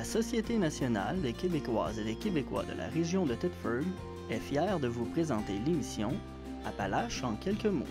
La Société nationale des Québécoises et des Québécois de la région de Thetford est fière de vous présenter l'émission Appalaches en quelques mots.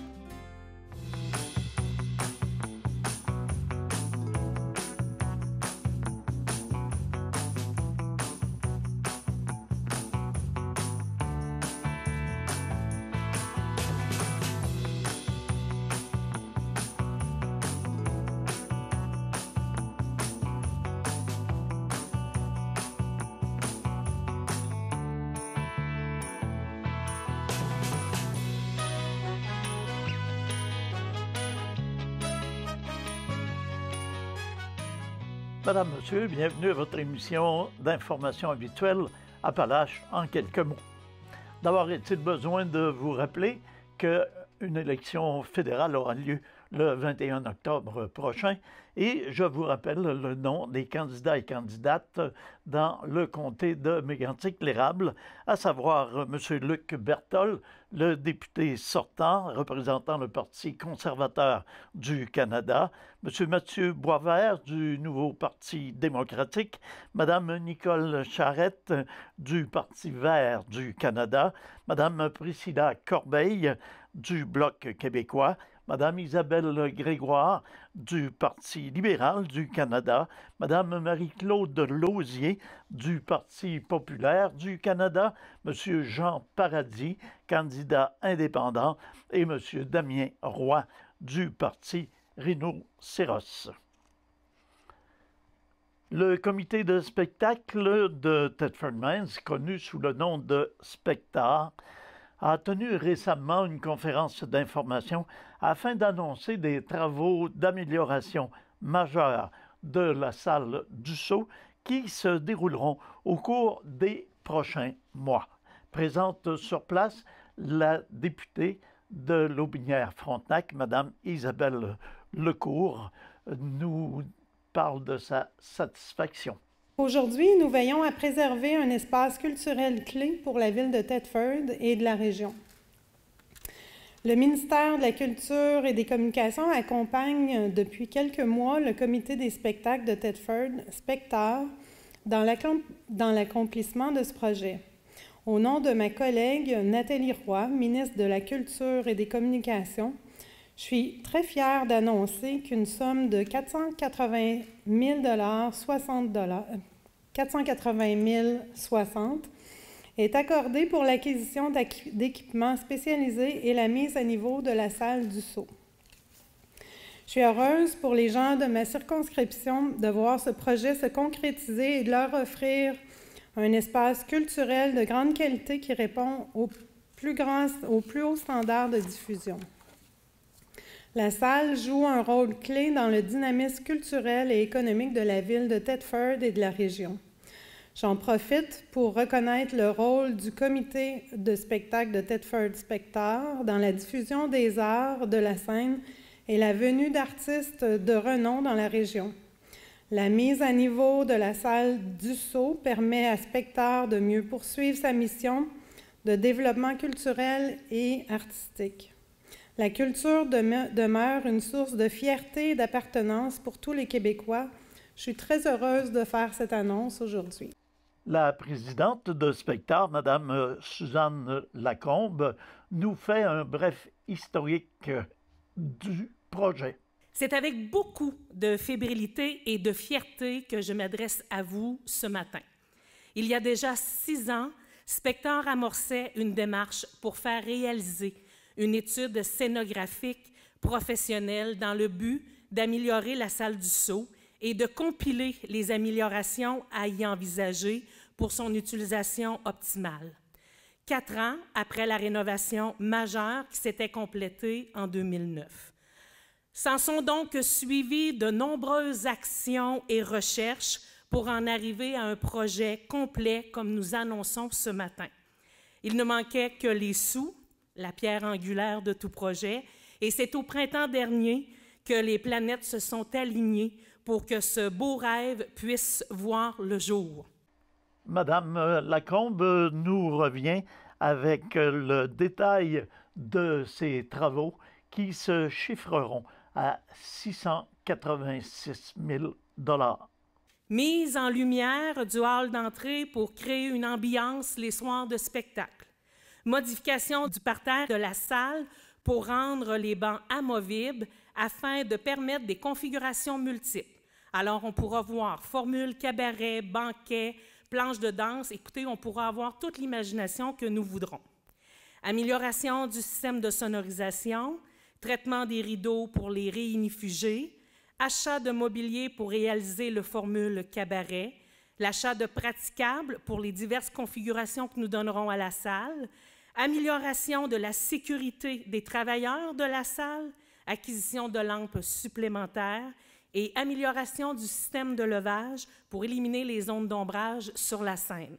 Madame, Monsieur, bienvenue à votre émission d'information habituelle Appalaches en quelques mots. D'abord, est-il besoin de vous rappeler qu'une élection fédérale aura lieu le 21 octobre prochain et je vous rappelle le nom des candidats et candidates dans le comté de Mégantic-l'Érable, à savoir M. Luc Berthold, le député sortant représentant le Parti conservateur du Canada, M. Mathieu Boisvert du Nouveau Parti démocratique, Mme Nicole Charette du Parti vert du Canada, Mme Priscilla Corbeil du Bloc québécois, Mme Isabelle Grégoire du Parti libéral du Canada, Mme Marie-Claude Lausier du Parti populaire du Canada, M. Jean Paradis, candidat indépendant, et M. Damien Roy du Parti Rhinocéros. Le comité de spectacle de Thetford Mines, connu sous le nom de Spectar, a tenu récemment une conférence d'information afin d'annoncer des travaux d'amélioration majeure de la salle Dussault qui se dérouleront au cours des prochains mois. Présente sur place la députée de Lotbinière-Frontenac, Mme Isabelle Lecourt, nous parle de sa satisfaction. Aujourd'hui, nous veillons à préserver un espace culturel clé pour la ville de Thetford et de la région. Le ministère de la Culture et des Communications accompagne depuis quelques mois le comité des spectacles de Thetford, Spectar, dans l'accomplissement de ce projet. Au nom de ma collègue Nathalie Roy, ministre de la Culture et des Communications, je suis très fière d'annoncer qu'une somme de 480 060 est accordée pour l'acquisition d'équipements spécialisés et la mise à niveau de la salle Dussault. Je suis heureuse pour les gens de ma circonscription de voir ce projet se concrétiser et de leur offrir un espace culturel de grande qualité qui répond aux plus hauts standards de diffusion. La salle joue un rôle clé dans le dynamisme culturel et économique de la ville de Thetford et de la région. J'en profite pour reconnaître le rôle du comité de spectacle de Thetford Spectar dans la diffusion des arts de la scène et la venue d'artistes de renom dans la région. La mise à niveau de la salle Dussault permet à Spectar de mieux poursuivre sa mission de développement culturel et artistique. La culture demeure une source de fierté et d'appartenance pour tous les Québécois. Je suis très heureuse de faire cette annonce aujourd'hui. La présidente de Spectar, Mme Suzanne Lacombe, nous fait un bref historique du projet. C'est avec beaucoup de fébrilité et de fierté que je m'adresse à vous ce matin. Il y a déjà 6 ans, Spectar amorçait une démarche pour faire réaliser une étude scénographique professionnelle dans le but d'améliorer la salle Dussault et de compiler les améliorations à y envisager pour son utilisation optimale. 4 ans après la rénovation majeure qui s'était complétée en 2009. S'en sont donc suivies de nombreuses actions et recherches pour en arriver à un projet complet comme nous annonçons ce matin. Il ne manquait que les sous, la pierre angulaire de tout projet, et c'est au printemps dernier que les planètes se sont alignées pour que ce beau rêve puisse voir le jour. Madame Lacombe nous revient avec le détail de ces travaux qui se chiffreront à 686 000 $. Mise en lumière du hall d'entrée pour créer une ambiance les soirs de spectacle. Modification du parterre de la salle pour rendre les bancs amovibles afin de permettre des configurations multiples. Alors, on pourra voir formule, cabaret, banquet, planche de danse. Écoutez, on pourra avoir toute l'imagination que nous voudrons. Amélioration du système de sonorisation, traitement des rideaux pour les réinifugés, achat de mobilier pour réaliser le formule cabaret, l'achat de praticables pour les diverses configurations que nous donnerons à la salle, amélioration de la sécurité des travailleurs de la salle, acquisition de lampes supplémentaires et amélioration du système de levage pour éliminer les zones d'ombrage sur la scène.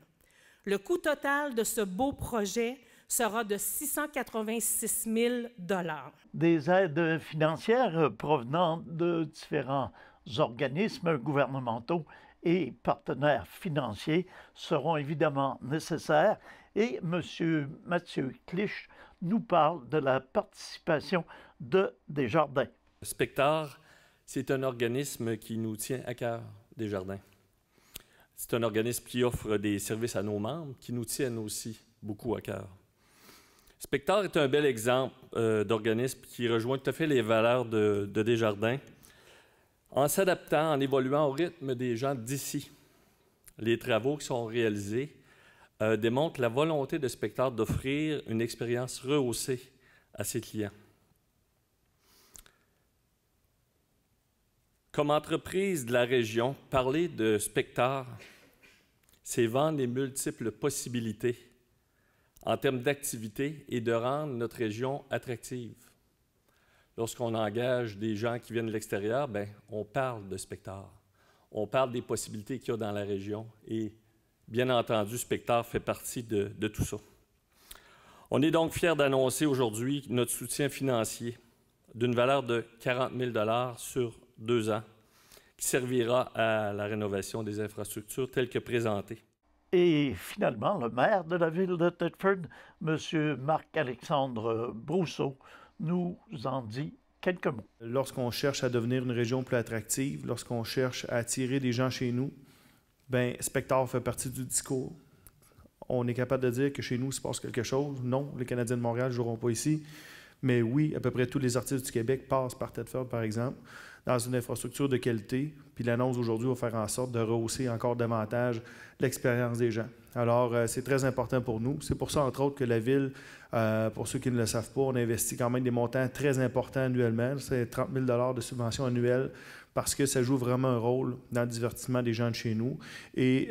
Le coût total de ce beau projet sera de 686 000 $. Des aides financières provenant de différents organismes gouvernementaux et partenaires financiers seront évidemment nécessaires et M. Mathieu Clich nous parle de la participation de Desjardins. Spectar, c'est un organisme qui nous tient à cœur, Desjardins. C'est un organisme qui offre des services à nos membres qui nous tiennent aussi beaucoup à cœur. Spectar est un bel exemple d'organisme qui rejoint tout à fait les valeurs de Desjardins en s'adaptant, en évoluant au rythme des gens d'ici. Les travaux qui sont réalisés démontrent la volonté de Spectar d'offrir une expérience rehaussée à ses clients. Comme entreprise de la région, parler de Spectar, c'est vendre les multiples possibilités en termes d'activité et de rendre notre région attractive. Lorsqu'on engage des gens qui viennent de l'extérieur, bien, on parle de Spectar. On parle des possibilités qu'il y a dans la région et, bien entendu, Spectar fait partie de tout ça. On est donc fiers d'annoncer aujourd'hui notre soutien financier d'une valeur de 40 000 $ sur 2 ans qui servira à la rénovation des infrastructures telles que présentées. Et finalement, le maire de la ville de Thetford, M. Marc-Alexandre Brousseau, nous en dit quelques mots. Lorsqu'on cherche à devenir une région plus attractive, lorsqu'on cherche à attirer des gens chez nous, bien, Spectar fait partie du discours. On est capable de dire que chez nous, il se passe quelque chose. Non, les Canadiens de Montréal ne joueront pas ici. Mais oui, à peu près tous les artistes du Québec passent par Thetford, par exemple, dans une infrastructure de qualité. Puis l'annonce d'aujourd'hui va faire en sorte de rehausser encore davantage l'expérience des gens. Alors, c'est très important pour nous. C'est pour ça, entre autres, que la Ville, pour ceux qui ne le savent pas, on investit quand même des montants très importants annuellement. C'est 30 000 $ de subventions annuelles parce que ça joue vraiment un rôle dans le divertissement des gens de chez nous. Et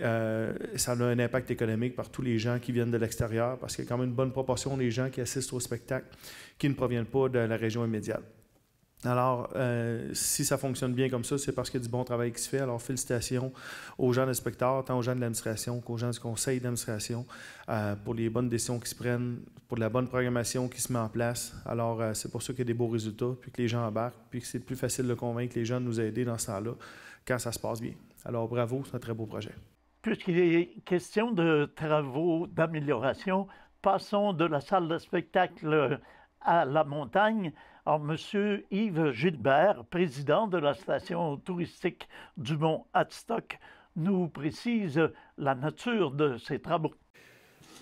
ça a un impact économique par tous les gens qui viennent de l'extérieur parce qu'il y a quand même une bonne proportion des gens qui assistent au spectacle qui ne proviennent pas de la région immédiate. Alors, si ça fonctionne bien comme ça, c'est parce qu'il y a du bon travail qui se fait. Alors, félicitations aux gens de Spectar, tant aux gens de l'administration qu'aux gens du conseil d'administration pour les bonnes décisions qui se prennent, pour la bonne programmation qui se met en place. Alors, c'est pour ça qu'il y a des beaux résultats, puis que les gens embarquent, puis que c'est plus facile de convaincre les gens de nous aider dans ce temps-là quand ça se passe bien. Alors, bravo, c'est un très beau projet. Puisqu'il est question de travaux d'amélioration, passons de la salle de spectacle à la montagne. Alors, M. Yves Gilbert, président de la station touristique du Mont Hadstock, nous précise la nature de ces travaux.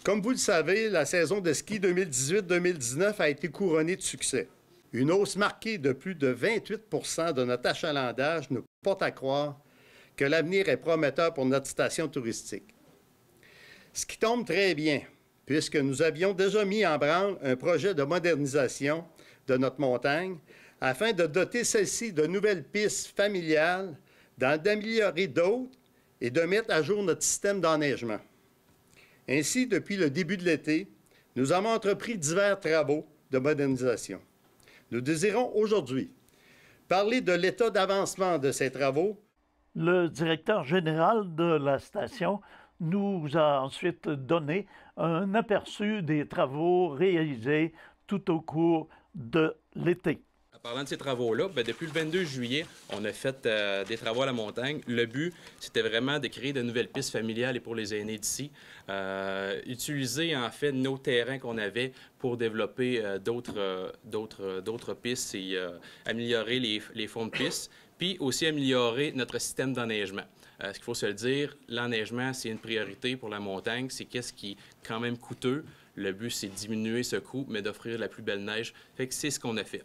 Comme vous le savez, la saison de ski 2018-2019 a été couronnée de succès. Une hausse marquée de plus de 28 % de notre achalandage nous porte à croire que l'avenir est prometteur pour notre station touristique. Ce qui tombe très bien, puisque nous avions déjà mis en branle un projet de modernisation de notre montagne afin de doter celle-ci de nouvelles pistes familiales, d'améliorer d'autres et de mettre à jour notre système d'enneigement. Ainsi, depuis le début de l'été, nous avons entrepris divers travaux de modernisation. Nous désirons aujourd'hui parler de l'état d'avancement de ces travaux. Le directeur général de la station nous a ensuite donné un aperçu des travaux réalisés tout au cours de l'été. En parlant de ces travaux-là, depuis le 22 juillet, on a fait des travaux à la montagne. Le but, c'était vraiment de créer de nouvelles pistes familiales et pour les aînés d'ici. Utiliser, en fait, nos terrains qu'on avait pour développer d'autres pistes et améliorer les fonds de pistes, puis aussi améliorer notre système d'enneigement. Ce qu'il faut se le dire, l'enneigement, c'est une priorité pour la montagne. C'est qu'est-ce qui est quand même coûteux. Le but, c'est de diminuer ce coût, mais d'offrir la plus belle neige. Fait que c'est ce qu'on a fait.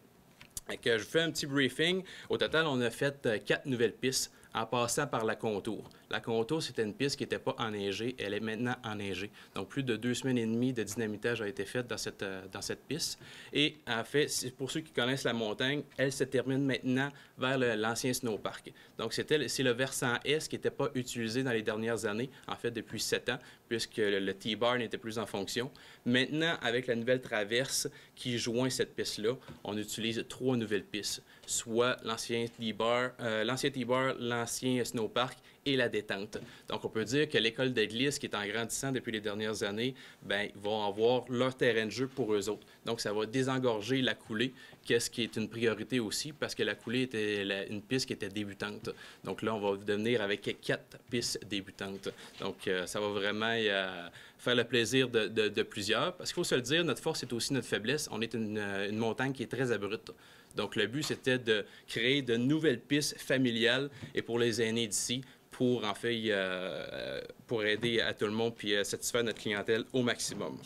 Fait que je fais un petit briefing. Au total, on a fait 4 nouvelles pistes en passant par la contour. La contour, c'était une piste qui n'était pas enneigée. Elle est maintenant enneigée. Donc, plus de 2 semaines et demie de dynamitage a été fait dans cette piste. Et en fait, pour ceux qui connaissent la montagne, elle se termine maintenant vers l'ancien snowpark. Donc, c'est le versant est qui n'était pas utilisé dans les dernières années, en fait, depuis 7 ans, puisque le T-bar n'était plus en fonction. Maintenant, avec la nouvelle traverse qui joint cette piste-là, on utilise 3 nouvelles pistes, soit l'ancien T-bar, l'ancien snowpark et la détente. Donc, on peut dire que l'école de glisse, qui est en grandissant depuis les dernières années, bien, ils vont avoir leur terrain de jeu pour eux autres. Donc, ça va désengorger la coulée, qu'est-ce qui est une priorité aussi, parce que la coulée était une piste qui était débutante. Donc là, on va devenir avec 4 pistes débutantes. Donc, ça va vraiment faire le plaisir de plusieurs. Parce qu'il faut se le dire, notre force est aussi notre faiblesse. On est une montagne qui est très abrupte. Donc, le but, c'était de créer de nouvelles pistes familiales et pour les aînés d'ici, pour, en fait, pour aider à tout le monde puis satisfaire notre clientèle au maximum.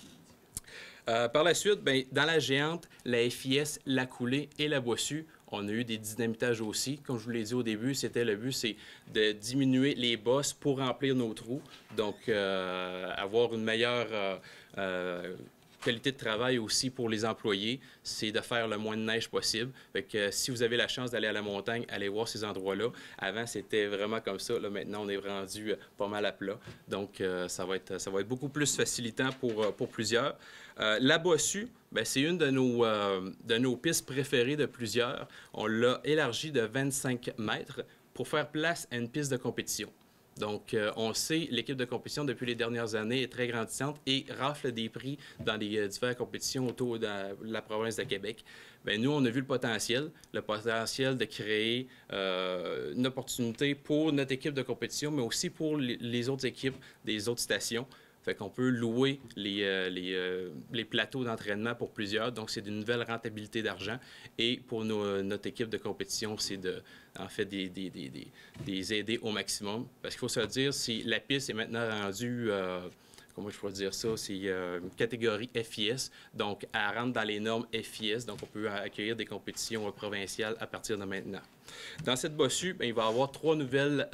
Par la suite, bien, dans la géante, la FIS, la coulée et la bossue, on a eu des dynamitages aussi. Comme je vous l'ai dit au début, le but, c'est de diminuer les bosses pour remplir nos trous. Donc, avoir une meilleure qualité de travail aussi pour les employés, c'est de faire le moins de neige possible. Fait que si vous avez la chance d'aller à la montagne, allez voir ces endroits-là. Avant, c'était vraiment comme ça. Là, maintenant, on est rendu pas mal à plat. Donc, ça va être beaucoup plus facilitant pour plusieurs. La bossue, bien, c'est une de nos pistes préférées de plusieurs. On l'a élargie de 25 mètres pour faire place à une piste de compétition. Donc, on sait, l'équipe de compétition, depuis les dernières années, est très grandissante et rafle des prix dans les diverses compétitions autour de la province de Québec. Bien, nous, on a vu le potentiel de créer une opportunité pour notre équipe de compétition, mais aussi pour les autres équipes des autres stations. Fait qu'on peut louer les plateaux d'entraînement pour plusieurs. Donc, c'est une nouvelle rentabilité d'argent. Et pour notre équipe de compétition, c'est en fait des aider au maximum. Parce qu'il faut se le dire, si la piste est maintenant rendue, comment je pourrais dire ça, c'est une catégorie FIS. Donc, elle rentre dans les normes FIS. Donc, on peut accueillir des compétitions provinciales à partir de maintenant. Dans cette bossue, bien, il va y avoir 3 nouvelles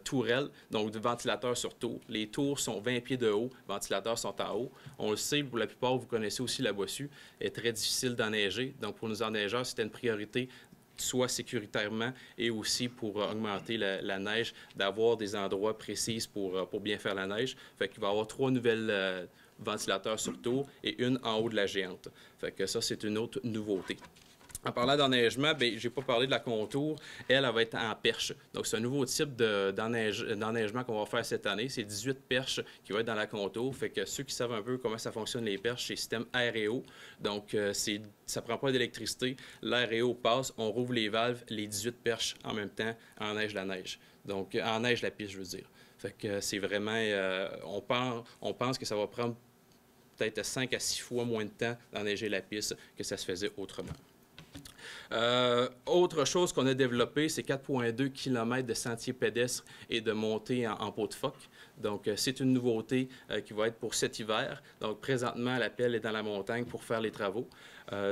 tourelles, donc de ventilateurs sur tour. Les tours sont 20 pieds de haut, les ventilateurs sont en haut. On le sait, pour la plupart, vous connaissez aussi la bossue, elle est très difficile d'enneiger. Donc, pour nos enneigeurs, c'était une priorité, soit sécuritairement et aussi pour augmenter la neige, d'avoir des endroits précis pour bien faire la neige. Fait qu'il va y avoir 3 nouvelles ventilateurs sur tour et une en haut de la géante. Fait que ça, c'est une autre nouveauté. En parlant d'enneigement, je n'ai pas parlé de la contour. Elle va être en perche. Donc, c'est un nouveau type d'enneigement qu'on va faire cette année. C'est 18 perches qui vont être dans la contour. Fait que ceux qui savent un peu comment ça fonctionne, les perches, c'est système air et eau. Donc, ça ne prend pas d'électricité. L'air et eau passe, on rouvre les valves, les 18 perches en même temps enneigent la neige. Donc, enneige la piste, je veux dire. Fait que c'est vraiment... on pense que ça va prendre peut-être 5 à 6 fois moins de temps d'enneiger la piste que ça se faisait autrement. Autre chose qu'on a développé, c'est 4,2 km de sentiers pédestres et de montée en peau de phoque. Donc, c'est une nouveauté qui va être pour cet hiver. Donc, présentement, l'appel est dans la montagne pour faire les travaux.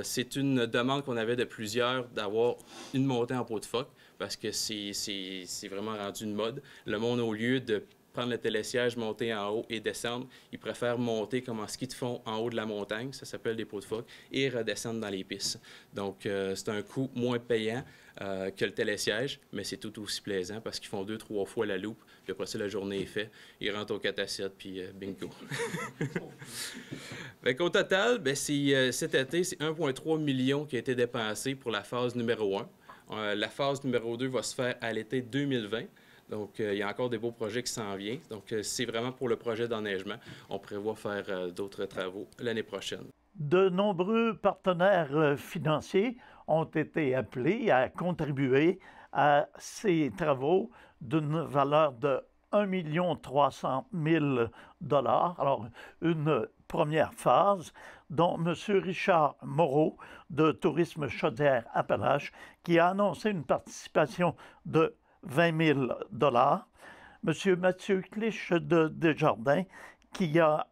C'est une demande qu'on avait de plusieurs d'avoir une montée en peau de phoque parce que c'est vraiment rendu une mode. Le monde, au lieu de prendre le télésiège, monter en haut et descendre. Ils préfèrent monter comme en ski de fond en haut de la montagne, ça s'appelle des pots de phoque, et redescendre dans les pistes. Donc, c'est un coût moins payant que le télésiège, mais c'est tout aussi plaisant parce qu'ils font 2-3 fois la loupe, puis après ça, la journée est faite. Ils rentrent au 4 à 7, puis bingo. Fait qu'au total, cet été, c'est 1,3 million qui a été dépensé pour la phase numéro 1. La phase numéro 2 va se faire à l'été 2020. Donc, il y a encore des beaux projets qui s'en viennent. Donc, c'est vraiment pour le projet d'enneigement. On prévoit faire d'autres travaux l'année prochaine. De nombreux partenaires financiers ont été appelés à contribuer à ces travaux d'une valeur de 1 300 000 $. Alors, une première phase dont M. Richard Moreau de Tourisme Chaudière-Appalaches qui a annoncé une participation de 20 000 $. M. Mathieu Clich de Desjardins, qui a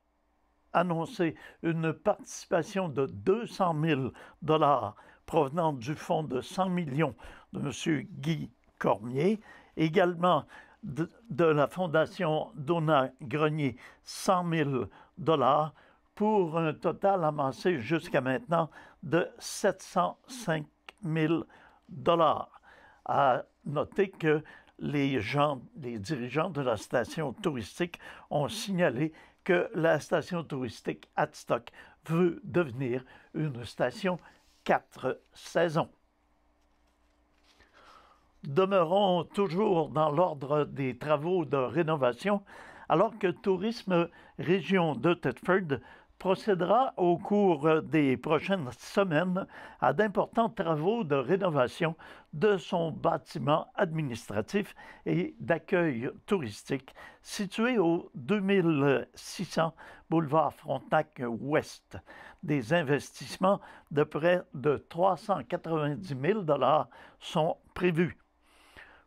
annoncé une participation de 200 000 $ provenant du fonds de 100 millions de M. Guy Cormier, également de la Fondation Donat Grenier, 100 000 $, pour un total amassé jusqu'à maintenant de 705 000 $. À noter que les dirigeants de la station touristique ont signalé que la station touristique Hadstock veut devenir une station 4 saisons. Demeurons toujours dans l'ordre des travaux de rénovation, alors que Tourisme Région de Thetford procédera au cours des prochaines semaines à d'importants travaux de rénovation de son bâtiment administratif et d'accueil touristique situé au 2600 boulevard Frontenac-Ouest. Des investissements de près de 390 000 $ sont prévus.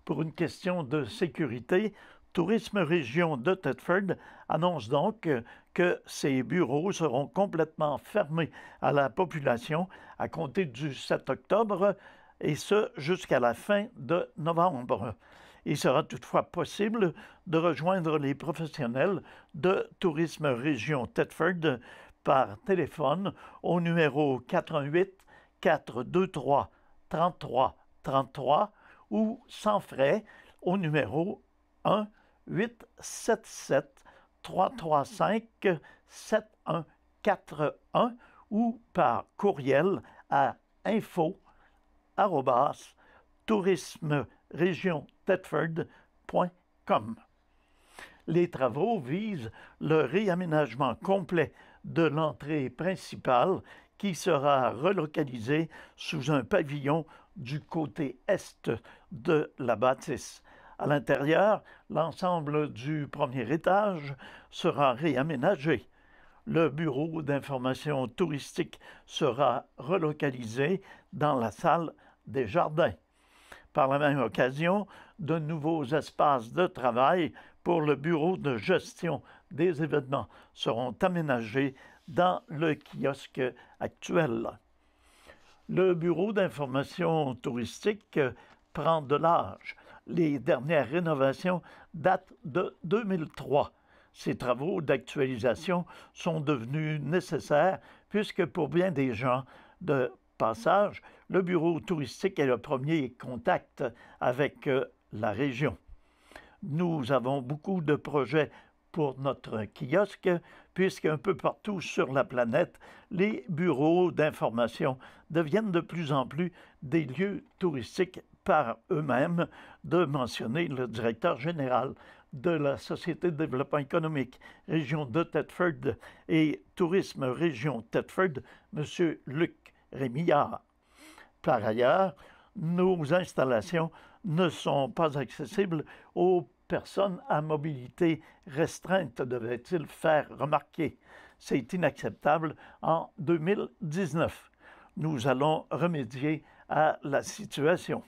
Pour une question de sécurité, Tourisme Région de Thetford annonce donc que ces bureaux seront complètement fermés à la population à compter du 7 octobre, et ce jusqu'à la fin de novembre. Il sera toutefois possible de rejoindre les professionnels de Tourisme Région Thetford par téléphone au numéro 418 423 33 33 ou sans frais au numéro 1-877-335-7141 ou par courriel à info@tourismeregionthetford.com. Les travaux visent le réaménagement complet de l'entrée principale qui sera relocalisée sous un pavillon du côté est de la bâtisse. À l'intérieur, l'ensemble du premier étage sera réaménagé. Le bureau d'information touristique sera relocalisé dans la salle des jardins. Par la même occasion, de nouveaux espaces de travail pour le bureau de gestion des événements seront aménagés dans le kiosque actuel. Le bureau d'information touristique prend de l'âge. Les dernières rénovations datent de 2003. Ces travaux d'actualisation sont devenus nécessaires puisque pour bien des gens de passage, le bureau touristique est le premier contact avec la région. Nous avons beaucoup de projets pour notre kiosque, puisqu'un peu partout sur la planète, les bureaux d'information deviennent de plus en plus des lieux touristiques par eux-mêmes, de mentionner le directeur général de la Société de développement économique Région de Thetford et Tourisme Région Thetford, M. Luc Rémillard. Par ailleurs, nos installations ne sont pas accessibles aux personnes à mobilité restreinte, devait-il faire remarquer. C'est inacceptable en 2019. Nous allons remédier à la situation.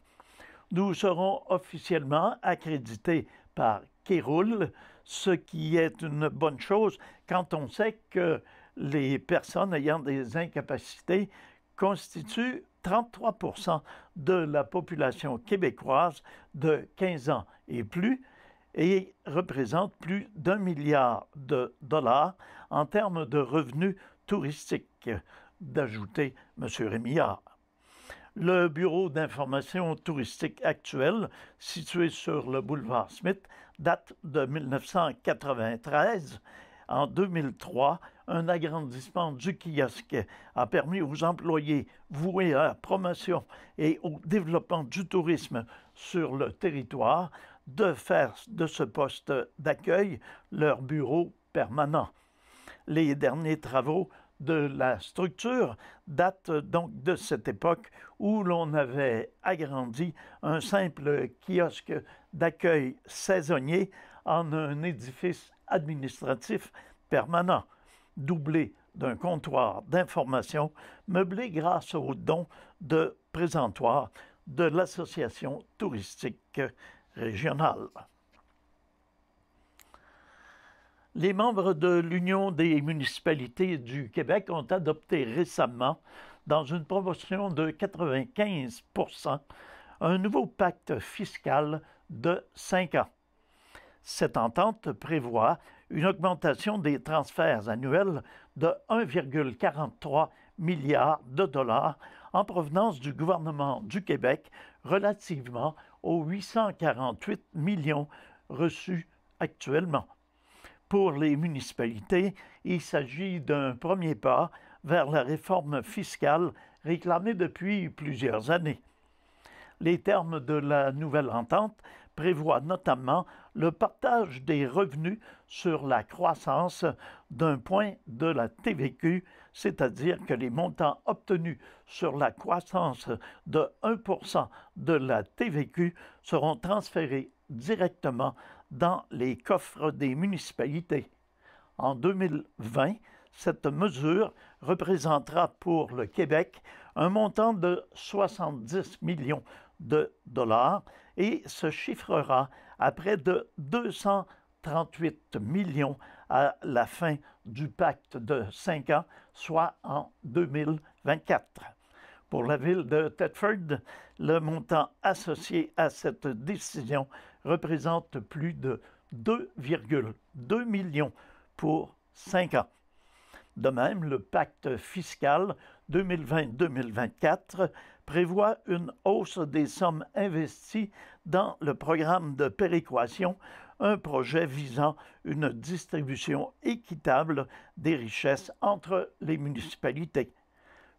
Nous serons officiellement accrédités par Kéroul, ce qui est une bonne chose quand on sait que les personnes ayant des incapacités constituent 33 % de la population québécoise de 15 ans et plus et représentent plus d'1 milliard de dollars en termes de revenus touristiques, d'ajouter M. Rémillard. Le bureau d'information touristique actuel, situé sur le boulevard Smith, date de 1993. En 2003, un agrandissement du kiosque a permis aux employés voués à la promotion et au développement du tourisme sur le territoire de faire de ce poste d'accueil leur bureau permanent. Les derniers travaux de la structure datent donc de cette époque où l'on avait agrandi un simple kiosque d'accueil saisonnier en un édifice administratif permanent, doublé d'un comptoir d'information meublé grâce aux dons de présentoirs de l'Association touristique régionale. Les membres de l'Union des municipalités du Québec ont adopté récemment, dans une proportion de 95 %, un nouveau pacte fiscal de 5 ans. Cette entente prévoit une augmentation des transferts annuels de 1,43 milliard de dollars en provenance du gouvernement du Québec relativement aux 848 millions reçus actuellement. Pour les municipalités, il s'agit d'un premier pas vers la réforme fiscale réclamée depuis plusieurs années. Les termes de la nouvelle entente prévoient notamment le partage des revenus sur la croissance d'un point de la TVQ, c'est-à-dire que les montants obtenus sur la croissance de 1 % de la TVQ seront transférés directement dans les coffres des municipalités. En 2020, cette mesure représentera pour le Québec un montant de 70 millions de dollars et se chiffrera à près de 238 millions à la fin du pacte de 5 ans, soit en 2024. Pour la ville de Thetford, le montant associé à cette décision représente plus de 2,2 millions pour 5 ans. De même, le pacte fiscal 2020-2024 prévoit une hausse des sommes investies dans le programme de péréquation, un projet visant une distribution équitable des richesses entre les municipalités.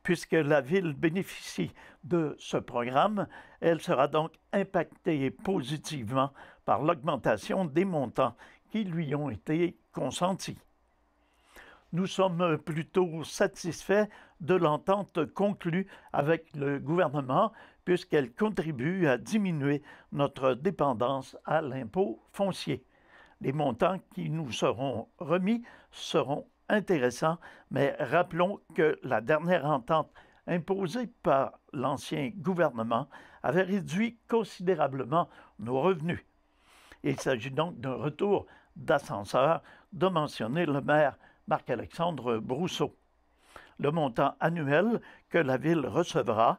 Puisque la ville bénéficie de ce programme, elle sera donc impactée positivement par l'augmentation des montants qui lui ont été consentis. Nous sommes plutôt satisfaits de l'entente conclue avec le gouvernement puisqu'elle contribue à diminuer notre dépendance à l'impôt foncier. Les montants qui nous seront remis seront intéressants, mais rappelons que la dernière entente imposée par l'ancien gouvernement avait réduit considérablement nos revenus. Il s'agit donc d'un retour d'ascenseur, de mentionner le maire Marc-Alexandre Brousseau. Le montant annuel que la Ville recevra,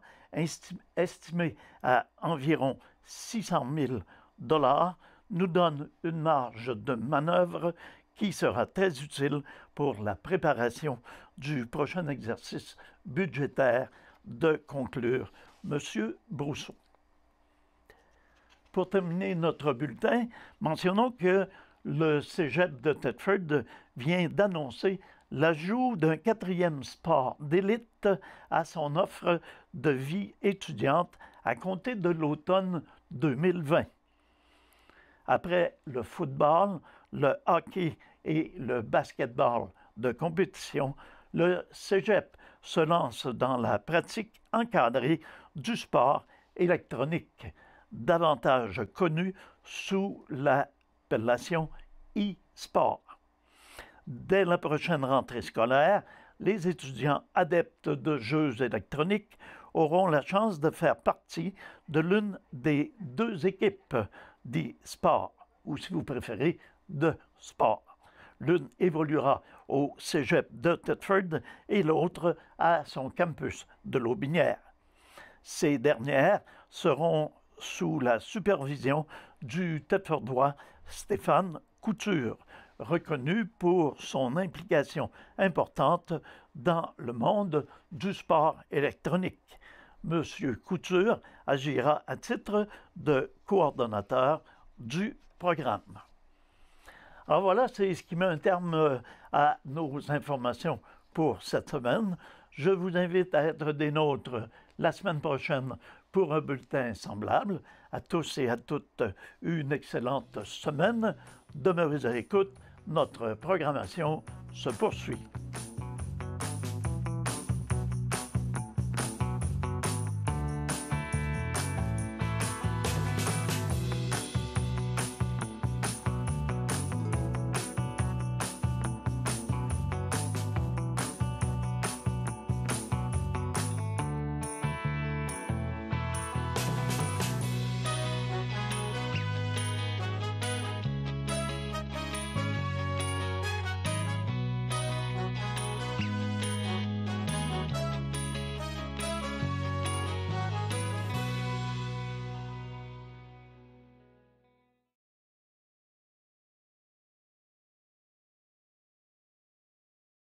estimé à environ 600 000 $, nous donne une marge de manœuvre qui sera très utile pour la préparation du prochain exercice budgétaire, de conclure M. Brousseau. Pour terminer notre bulletin, mentionnons que le Cégep de Thetford vient d'annoncer l'ajout d'un 4e sport d'élite à son offre de vie étudiante à compter de l'automne 2020. Après le football, le hockey et le basketball de compétition, le Cégep se lance dans la pratique encadrée du sport électronique, davantage connu sous l'appellation e-sport. Dès la prochaine rentrée scolaire, les étudiants adeptes de jeux électroniques auront la chance de faire partie de l'une des 2 équipes d'e-sport, ou si vous préférez, de sport. L'une évoluera au Cégep de Thetford et l'autre à son campus de Lotbinière. Ces dernières seront sous la supervision du Thetfordois Stéphane Couture, reconnu pour son implication importante dans le monde du sport électronique. M. Couture agira à titre de coordonnateur du programme. Alors voilà, c'est ce qui met un terme à nos informations pour cette semaine. Je vous invite à être des nôtres la semaine prochaine pour un bulletin semblable. À tous et à toutes, une excellente semaine. Demeurez à l'écoute, notre programmation se poursuit.